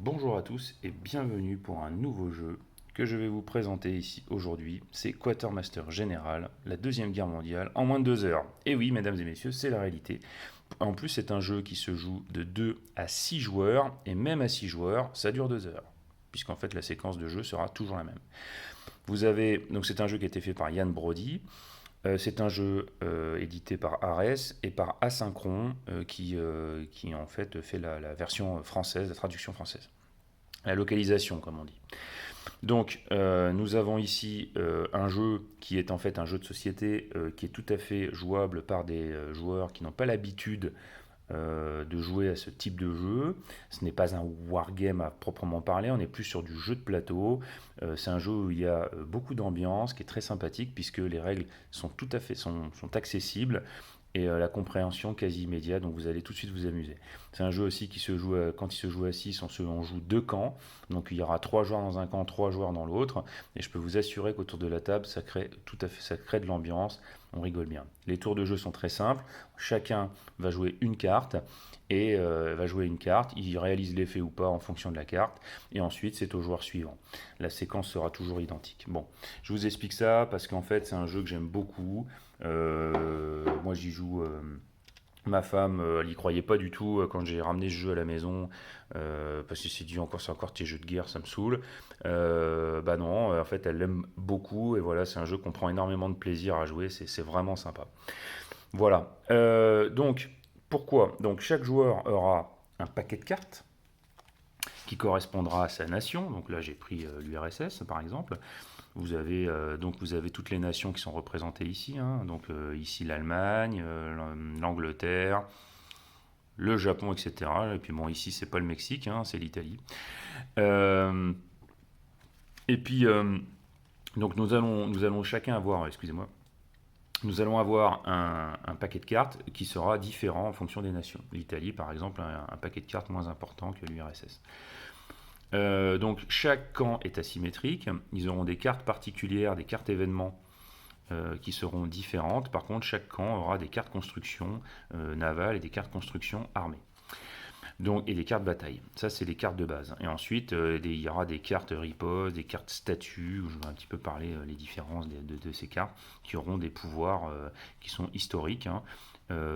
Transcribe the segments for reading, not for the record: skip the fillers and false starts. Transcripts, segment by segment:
Bonjour à tous et bienvenue pour un nouveau jeu que je vais vous présenter ici aujourd'hui. C'est Quatermaster Général, la Deuxième Guerre mondiale, en moins de 2 heures. Et oui, mesdames et messieurs, c'est la réalité. En plus, c'est un jeu qui se joue de 2 à 6 joueurs, et même à 6 joueurs, ça dure 2 heures, puisqu'en fait la séquence de jeu sera toujours la même. Donc c'est un jeu qui a été fait par Yann Brody. C'est un jeu édité par Ares et par Asynchron qui en fait la version française, la traduction française. La localisation, comme on dit. Donc, nous avons ici un jeu qui est en fait un jeu de société qui est tout à fait jouable par des joueurs qui n'ont pas l'habitude de jouer à ce type de jeu. Ce n'est pas un wargame à proprement parler, on est plus sur du jeu de plateau. C'est un jeu où il y a beaucoup d'ambiance, qui est très sympathique puisque les règles sont tout à fait sont accessibles et la compréhension quasi immédiate, donc vous allez tout de suite vous amuser. C'est un jeu aussi qui se joue, quand il se joue à 6, on joue deux camps, donc il y aura 3 joueurs dans un camp, 3 joueurs dans l'autre, et je peux vous assurer qu'autour de la table, ça crée de l'ambiance, on rigole bien. Les tours de jeu sont très simples, chacun va jouer une carte, il réalise l'effet ou pas en fonction de la carte, et ensuite c'est au joueur suivant. La séquence sera toujours identique. Bon, je vous explique ça parce qu'en fait c'est un jeu que j'aime beaucoup. Moi j'y joue. Ma femme, elle y croyait pas du tout quand j'ai ramené ce jeu à la maison, parce que c'est dit encore c'est encore tes jeux de guerre, ça me saoule. Bah non, en fait elle l'aime beaucoup et voilà, c'est un jeu qu'on prend énormément de plaisir à jouer, c'est vraiment sympa. Voilà. Donc pourquoi? Donc chaque joueur aura un paquet de cartes qui correspondra à sa nation. Donc là j'ai pris l'URSS par exemple. Vous avez toutes les nations qui sont représentées ici, hein. Donc ici l'Allemagne, l'Angleterre, le Japon, etc. Et puis bon, ici c'est pas le Mexique, hein, c'est l'Italie. Euh, et puis donc nous allons chacun avoir, excusez-moi, nous allons avoir un paquet de cartes qui sera différent en fonction des nations. L'Italie, par exemple, a un paquet de cartes moins important que l'URSS. Donc chaque camp est asymétrique. Ils auront des cartes particulières, des cartes événements qui seront différentes. Par contre, chaque camp aura des cartes construction navale et des cartes construction armée. Donc, et des cartes bataille. Ça, c'est les cartes de base. Et ensuite, il y aura des cartes riposte, des cartes statut, où je vais un petit peu parler les différences de ces cartes, qui auront des pouvoirs qui sont historiques, hein,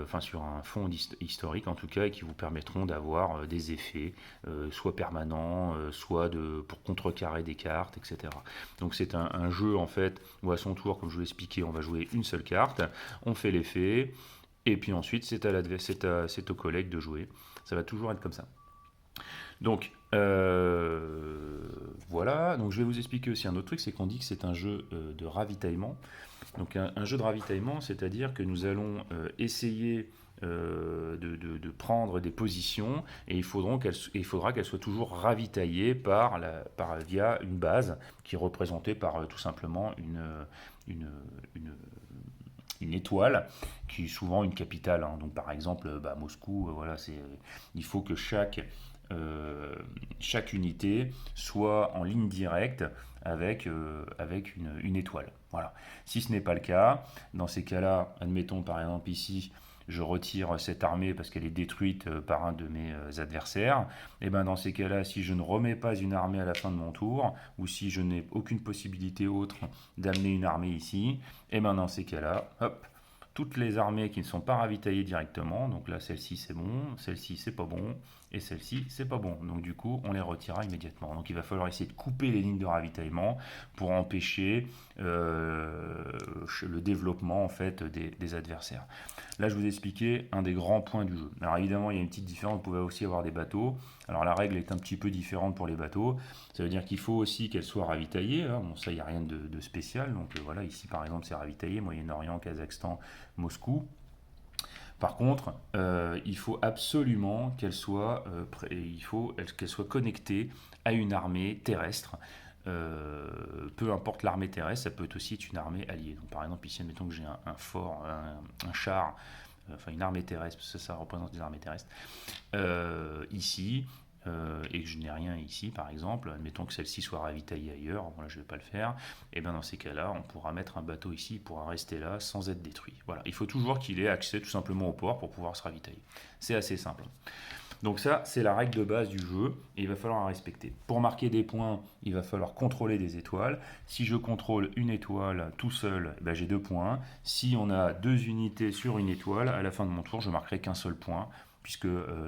enfin sur un fond historique en tout cas, et qui vous permettront d'avoir des effets, soit permanents, pour contrecarrer des cartes, etc. Donc c'est un jeu en fait où à son tour, comme je vous l'ai expliqué, on va jouer une seule carte, on fait l'effet, et puis ensuite c'est au collègue de jouer. Ça va toujours être comme ça. Donc voilà, donc je vais vous expliquer aussi un autre truc, c'est qu'on dit que c'est un jeu de ravitaillement. Donc un jeu de ravitaillement, c'est-à-dire que nous allons essayer de prendre des positions et il faudra qu'elles soient toujours ravitaillées via une base qui est représentée par tout simplement une, une, une étoile qui est souvent une capitale, hein. Donc par exemple, Moscou, voilà, il faut que chaque unité soit en ligne directe avec une étoile. Voilà. Si ce n'est pas le cas, dans ces cas-là, admettons par exemple ici, je retire cette armée parce qu'elle est détruite par un de mes adversaires, et ben dans ces cas-là, si je ne remets pas une armée à la fin de mon tour, ou si je n'ai aucune possibilité autre d'amener une armée ici, et ben dans ces cas-là, hop, toutes les armées qui ne sont pas ravitaillées directement, donc là celle-ci c'est bon, celle-ci c'est pas bon, et celle-ci c'est pas bon. Donc du coup on les retirera immédiatement. Donc il va falloir essayer de couper les lignes de ravitaillement pour empêcher le développement en fait des adversaires. Là je vous ai expliqué un des grands points du jeu. Alors évidemment il y a une petite différence, vous pouvez aussi avoir des bateaux. Alors la règle est un petit peu différente pour les bateaux. Ça veut dire qu'il faut aussi qu'elles soient ravitaillées, hein. Bon ça il n'y a rien de spécial. Donc voilà, ici par exemple c'est ravitaillé, Moyen-Orient, Kazakhstan, Moscou. Par contre, il faut absolument qu'elle soit connectée à une armée terrestre. Peu importe l'armée terrestre, ça peut être aussi une armée alliée. Donc, par exemple, ici, admettons que j'ai un fort, un char, enfin une armée terrestre, parce que ça représente des armées terrestres. Ici, et que je n'ai rien ici, par exemple, admettons que celle-ci soit ravitaillée ailleurs, bon là je ne vais pas le faire, et bien dans ces cas-là, on pourra mettre un bateau ici, il pourra rester là sans être détruit. Voilà, il faut toujours qu'il ait accès tout simplement au port pour pouvoir se ravitailler. C'est assez simple. Donc ça, c'est la règle de base du jeu et il va falloir la respecter. Pour marquer des points, il va falloir contrôler des étoiles. Si je contrôle une étoile tout seul, ben j'ai 2 points. Si on a 2 unités sur une étoile, à la fin de mon tour, je marquerai qu'un seul point, puisque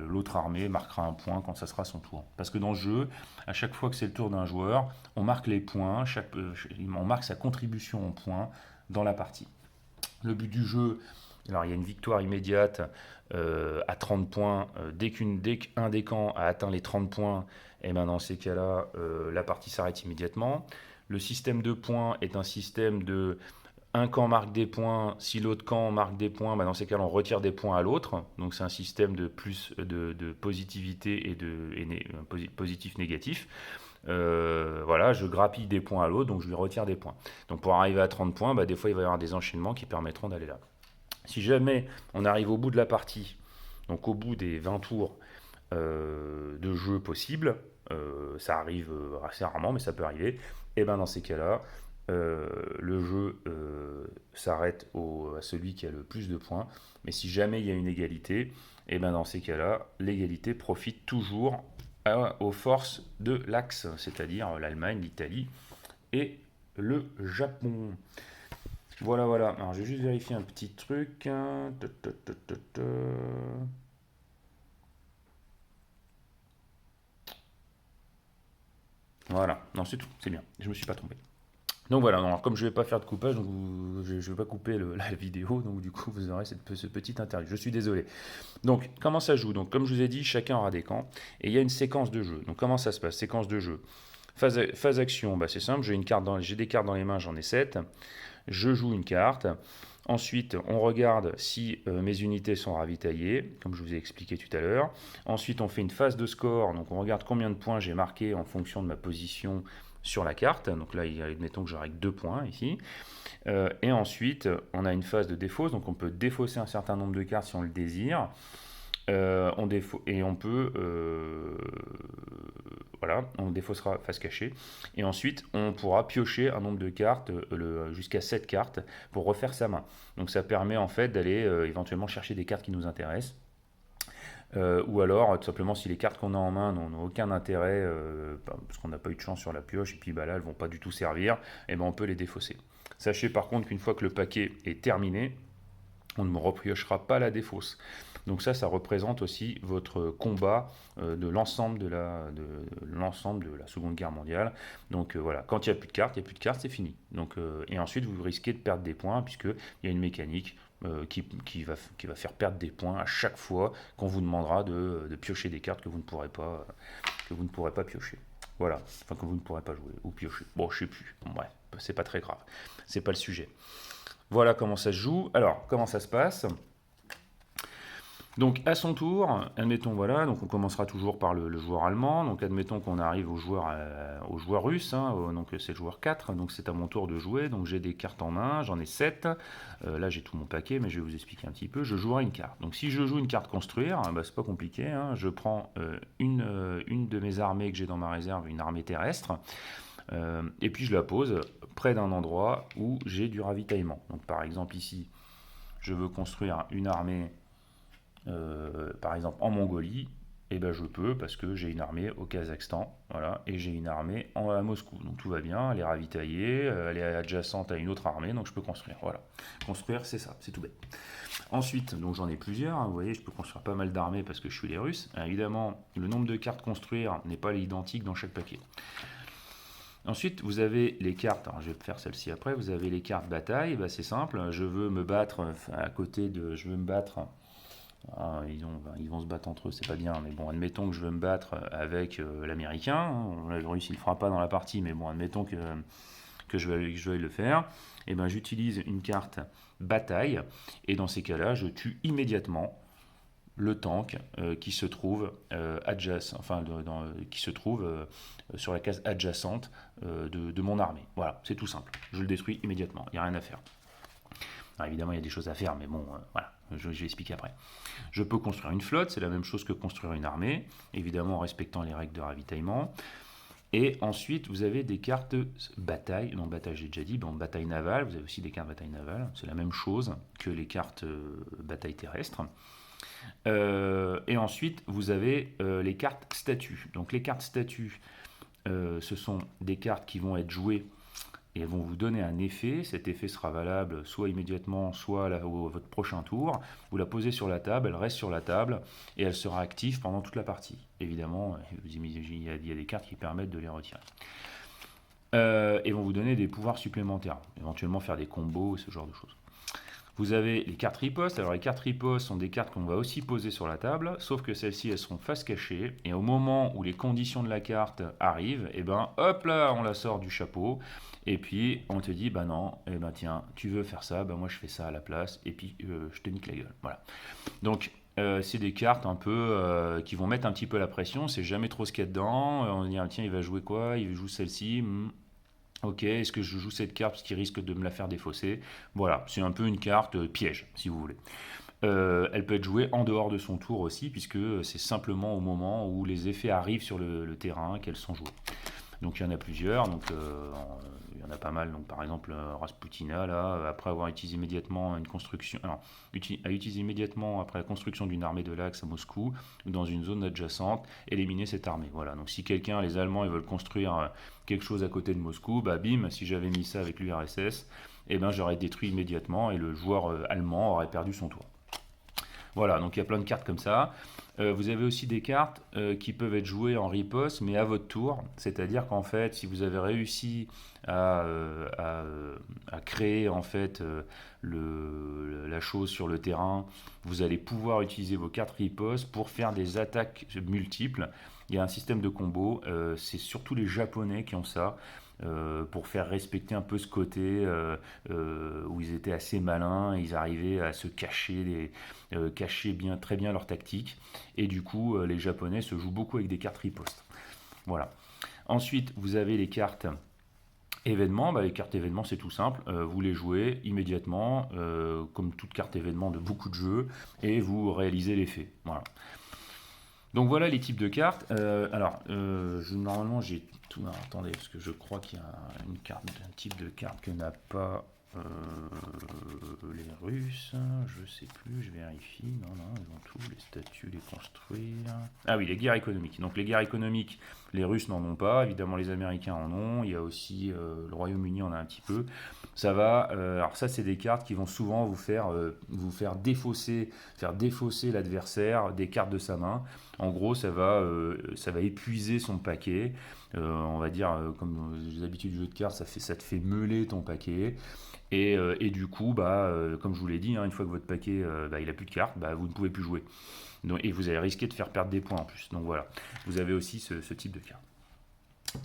l'autre armée marquera un point quand ça sera son tour. Parce que dans le jeu, à chaque fois que c'est le tour d'un joueur, on marque les points, on marque sa contribution en points dans la partie. Le but du jeu, alors il y a une victoire immédiate à 30 points. Dès qu'un des camps a atteint les 30 points, et ben dans ces cas-là, la partie s'arrête immédiatement. Le système de points est un système de un camp marque des points, si l'autre camp marque des points, ben dans ces cas-là, on retire des points à l'autre. Donc c'est un système de plus de positivité et positif-négatif. Voilà, je grappille des points à l'autre, donc je lui retire des points. Donc pour arriver à 30 points, bah, des fois il va y avoir des enchaînements qui permettront d'aller là. Si jamais on arrive au bout de la partie, donc au bout des 20 tours de jeu possibles, ça arrive assez rarement, mais ça peut arriver, et ben dans ces cas-là, le jeu s'arrête à celui qui a le plus de points. Mais si jamais il y a une égalité, et ben dans ces cas-là, l'égalité profite toujours aux forces de l'Axe, c'est-à-dire l'Allemagne, l'Italie et le Japon. Voilà, voilà. Alors, je vais juste vérifier un petit truc. Voilà. Non, c'est tout. C'est bien. Je me suis pas trompé. Donc voilà, alors comme je ne vais pas faire de coupage, donc je ne vais pas couper la vidéo, donc du coup vous aurez ce petit interview. Je suis désolé. Donc comment ça joue? Donc comme je vous ai dit, chacun aura des camps et il y a une séquence de jeu. Donc comment ça se passe? Séquence de jeu. Phase action, bah, c'est simple, j'ai des cartes dans les mains, j'en ai 7. Je joue une carte. Ensuite, on regarde si mes unités sont ravitaillées, comme je vous ai expliqué tout à l'heure. Ensuite, on fait une phase de score, donc on regarde combien de points j'ai marqué en fonction de ma position sur la carte. Donc là, admettons que j'aurai que 2 points ici. Et ensuite, on a une phase de défausse, donc on peut défausser un certain nombre de cartes si on le désire. Et on peut, voilà, on défaussera face cachée. Et ensuite, on pourra piocher un nombre de cartes, jusqu'à 7 cartes, pour refaire sa main. Donc ça permet en fait d'aller éventuellement chercher des cartes qui nous intéressent. Ou alors, tout simplement, si les cartes qu'on a en main n'ont aucun intérêt, parce qu'on n'a pas eu de chance sur la pioche, et puis bah, là, elles ne vont pas du tout servir, et ben on peut les défausser. Sachez par contre qu'une fois que le paquet est terminé, on ne repiochera pas la défausse. Donc ça représente aussi votre combat de l'ensemble de la Seconde Guerre mondiale. Donc voilà, quand il n'y a plus de cartes, c'est fini. Donc, et ensuite, vous risquez de perdre des points, puisqu'il y a une mécanique qui va faire perdre des points à chaque fois qu'on vous demandera de piocher des cartes que vous ne pourrez pas piocher. Voilà, enfin que vous ne pourrez pas jouer ou piocher. Bon, je sais plus. Bon, bref, c'est pas très grave. C'est pas le sujet. Voilà comment ça se joue. Alors, comment ça se passe? Donc, à son tour, admettons, voilà, donc on commencera toujours par le joueur allemand. Donc, admettons qu'on arrive au joueur russe, hein, donc c'est le joueur 4. Donc, c'est à mon tour de jouer. Donc, j'ai des cartes en main, j'en ai 7. Là, j'ai tout mon paquet, mais je vais vous expliquer un petit peu. Je jouerai une carte. Donc, si je joue une carte construire, bah, c'est pas compliqué, hein. Je prends une de mes armées que j'ai dans ma réserve, une armée terrestre. Et puis je la pose près d'un endroit où j'ai du ravitaillement. Donc par exemple ici, je veux construire une armée, par exemple en Mongolie, et ben je peux parce que j'ai une armée au Kazakhstan, voilà, et j'ai une armée à Moscou. Donc tout va bien, elle est ravitaillée, elle est adjacente à une autre armée, donc je peux construire. Voilà, construire c'est ça, c'est tout bête. Ensuite, donc j'en ai plusieurs, hein, vous voyez, je peux construire pas mal d'armées parce que je suis les Russes. Alors, évidemment, le nombre de cartes construire n'est pas identique dans chaque paquet. Ensuite, vous avez les cartes, alors je vais faire celle-ci après, vous avez les cartes bataille, bah, c'est simple, je veux me battre à côté de... Je veux me battre... ils vont se battre entre eux, c'est pas bien, mais bon, admettons que je veux me battre avec l'américain, hein, le russe il ne fera pas dans la partie, mais bon, admettons que je vais le faire, et ben j'utilise une carte bataille, et dans ces cas-là, je tue immédiatement le tank qui se trouve qui se trouve sur la case adjacente de mon armée. Voilà, c'est tout simple. Je le détruis immédiatement, il n'y a rien à faire. Alors, évidemment, il y a des choses à faire, mais bon, voilà, je vais expliquer après. Je peux construire une flotte, c'est la même chose que construire une armée, évidemment en respectant les règles de ravitaillement. Et ensuite, vous avez des cartes bataille. Non, bataille, j'ai déjà dit. Bon, bataille navale, vous avez aussi des cartes bataille navale. C'est la même chose que les cartes bataille terrestre. Et ensuite, vous avez les cartes statuts. Donc les cartes statuts, ce sont des cartes qui vont être jouées et elles vont vous donner un effet. Cet effet sera valable soit immédiatement, soit à votre prochain tour. Vous la posez sur la table, elle reste sur la table et elle sera active pendant toute la partie. Évidemment, vous imaginez, il y a des cartes qui permettent de les retirer. Et vont vous donner des pouvoirs supplémentaires, éventuellement faire des combos et ce genre de choses. Vous avez les cartes riposte. Alors les cartes riposte sont des cartes qu'on va aussi poser sur la table, sauf que celles-ci elles seront face cachée. Et au moment où les conditions de la carte arrivent, et ben hop là, on la sort du chapeau. Et puis on te dit bah non, et ben tiens, tu veux faire ça, bah moi je fais ça à la place. Et puis je te nique la gueule. Voilà. Donc c'est des cartes un peu qui vont mettre un petit peu la pression. C'est jamais trop ce qu'il y a dedans. On dit ah, tiens il va jouer quoi? Il joue celle-ci. Ok, est-ce que je joue cette carte parce qu'il risque de me la faire défausser? Voilà, c'est un peu une carte piège, si vous voulez. Elle peut être jouée en dehors de son tour aussi, puisque c'est simplement au moment où les effets arrivent sur le terrain qu'elles sont jouées. Donc il y en a plusieurs, donc il y en a pas mal. Donc par exemple Rasputina là, après avoir utilisé immédiatement une construction, alors a utilisé immédiatement après la construction d'une armée de l'Axe à Moscou ou dans une zone adjacente, éliminer cette armée. Voilà. Donc si quelqu'un, les Allemands, ils veulent construire quelque chose à côté de Moscou, bah bim, si j'avais mis ça avec l'URSS, eh ben j'aurais détruit immédiatement et le joueur allemand aurait perdu son tour. Voilà, donc il y a plein de cartes comme ça. Vous avez aussi des cartes qui peuvent être jouées en riposte, mais à votre tour. C'est-à-dire qu'en fait, si vous avez réussi à créer en fait la chose sur le terrain, vous allez pouvoir utiliser vos cartes riposte pour faire des attaques multiples. Il y a un système de combo. C'est surtout les Japonais qui ont ça. Pour faire respecter un peu ce côté où ils étaient assez malins, ils arrivaient à se cacher, cacher bien, très bien leur tactique, et du coup les Japonais se jouent beaucoup avec des cartes riposte. Voilà. Ensuite, vous avez les cartes événements. Bah, les cartes événements, c'est tout simple, vous les jouez immédiatement, comme toute carte événement de beaucoup de jeux, et vous réalisez l'effet. Voilà. Donc voilà les types de cartes. Normalement j'ai tout. Alors, attendez, parce que je crois qu'il y a une carte, un type de carte que n'a pas les Russes. Je sais plus, je vérifie. Non, ils ont tout, les statuts, les construire. Ah oui, les guerres économiques. Donc les guerres économiques, les Russes n'en ont pas. Évidemment, les Américains en ont. Il y a aussi le Royaume-Uni en a un petit peu. Ça va. Alors ça, c'est des cartes qui vont souvent vous faire défausser l'adversaire des cartes de sa main. En gros, ça va épuiser son paquet. On va dire, comme les habitudes du jeu de cartes, ça te fait meuler ton paquet. Et du coup, comme je vous l'ai dit, une fois que votre paquet il a plus de cartes, vous ne pouvez plus jouer. Et vous allez risquer de faire perdre des points en plus. Donc voilà, vous avez aussi ce type de carte.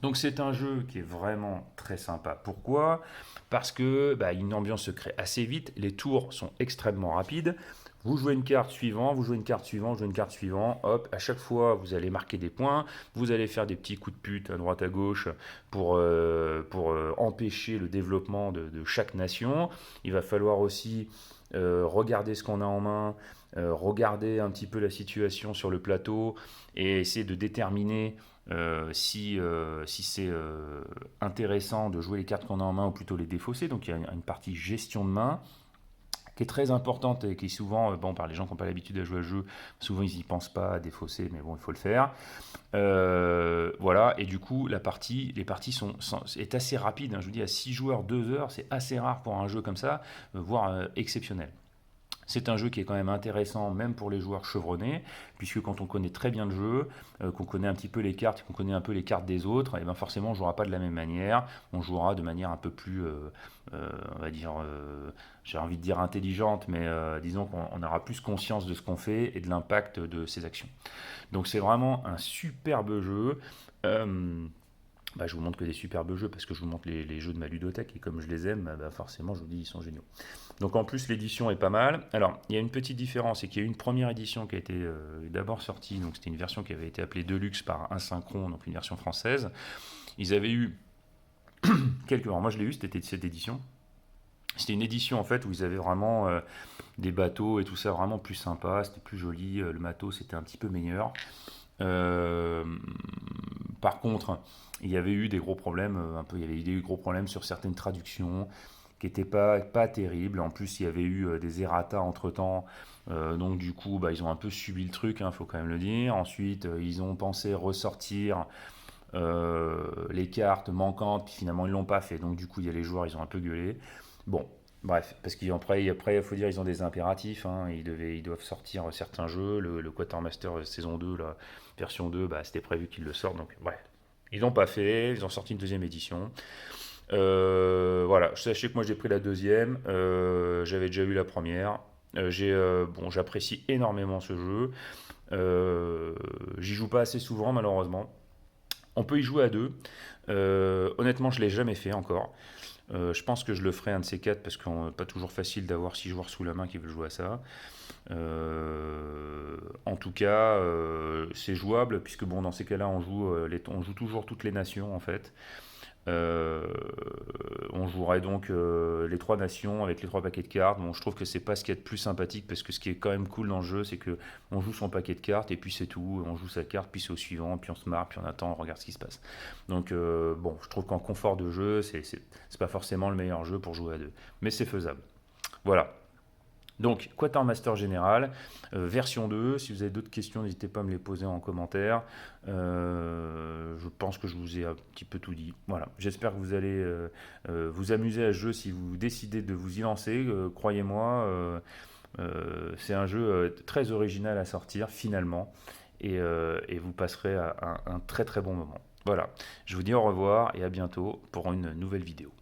Donc c'est un jeu qui est vraiment très sympa. Pourquoi? Parce que une ambiance se crée assez vite, les tours sont extrêmement rapides. Vous jouez une carte suivante, vous jouez une carte suivante, vous jouez une carte suivante, hop, à chaque fois vous allez marquer des points, vous allez faire des petits coups de pute à droite à gauche pour empêcher le développement de chaque nation. Il va falloir aussi regarder ce qu'on a en main, regarder un petit peu la situation sur le plateau et essayer de déterminer si c'est intéressant de jouer les cartes qu'on a en main ou plutôt les défausser. Donc il y a une partie gestion de main qui est très importante et qui est souvent, par les gens qui n'ont pas l'habitude de jouer à jeu, souvent ils n'y pensent pas à défausser, mais bon, il faut le faire. Voilà, et du coup, les parties est assez rapide. Je vous dis, à 6 joueurs, 2 heures, c'est assez rare pour un jeu comme ça, voire exceptionnel. C'est un jeu qui est quand même intéressant, même pour les joueurs chevronnés, puisque quand on connaît très bien le jeu, qu'on connaît un petit peu les cartes, qu'on connaît un peu les cartes des autres, et forcément on ne jouera pas de la même manière, on jouera de manière un peu plus, on va dire, j'ai envie de dire intelligente, mais disons qu'on aura plus conscience de ce qu'on fait et de l'impact de ses actions. Donc c'est vraiment un superbe jeu. Je vous montre que des superbes jeux parce que je vous montre les jeux de ma ludothèque et comme je les aime, forcément je vous dis ils sont géniaux. Donc en plus l'édition est pas mal. Alors il y a une petite différence, c'est qu'il y a eu une première édition qui a été d'abord sortie, donc c'était une version qui avait été appelée Deluxe par Asynchron, donc une version française. Ils avaient eu quelques... Alors moi je l'ai eu, c'était cette édition. C'était une édition en fait où ils avaient vraiment des bateaux et tout ça vraiment plus sympa, c'était plus joli, le matos c'était un petit peu meilleur. Par contre, il y avait eu des gros problèmes, il y avait eu des gros problèmes sur certaines traductions qui n'était pas terrible. En plus, il y avait eu des errata entre-temps. Donc du coup, bah, ils ont un peu subi le truc, il faut quand même le dire. Ensuite, ils ont pensé ressortir les cartes manquantes, puis finalement ils l'ont pas fait. Donc du coup, il y a les joueurs, ils ont un peu gueulé. Bon, bref, parce qu'après, il faut dire, ils ont des impératifs. Ils doivent sortir certains jeux. Le Quartermaster saison 2, la version 2, bah, c'était prévu qu'ils le sortent. Donc bref, ils l'ont pas fait. Ils ont sorti une deuxième édition. Voilà, sachez que moi j'ai pris la deuxième. J'avais déjà eu la première. Bon, j'apprécie énormément ce jeu. J'y joue pas assez souvent malheureusement. On peut y jouer à deux. Honnêtement, je l'ai jamais fait encore. Je pense que je le ferai un de ces quatre parce que pas toujours facile d'avoir 6 joueurs sous la main qui veulent jouer à ça. En tout cas, c'est jouable puisque bon, dans ces cas-là, on joue toujours toutes les nations en fait. Euh, on jouerait donc les 3 nations avec les 3 paquets de cartes. Bon, je trouve que c'est pas ce qu'il y a de plus sympathique parce que ce qui est quand même cool dans le jeu, c'est que on joue son paquet de cartes et puis c'est tout. On joue sa carte, puis c'est au suivant, puis on se marre, puis on attend, on regarde ce qui se passe. Donc bon, je trouve qu'en confort de jeu, c'est pas forcément le meilleur jeu pour jouer à deux, mais c'est faisable. Voilà. Donc, Quartermaster Général, version 2. Si vous avez d'autres questions, n'hésitez pas à me les poser en commentaire. Je pense que je vous ai un petit peu tout dit. Voilà. J'espère que vous allez vous amuser à ce jeu si vous décidez de vous y lancer. Croyez-moi, c'est un jeu très original à sortir finalement. Et vous passerez un très très bon moment. Voilà. Je vous dis au revoir et à bientôt pour une nouvelle vidéo.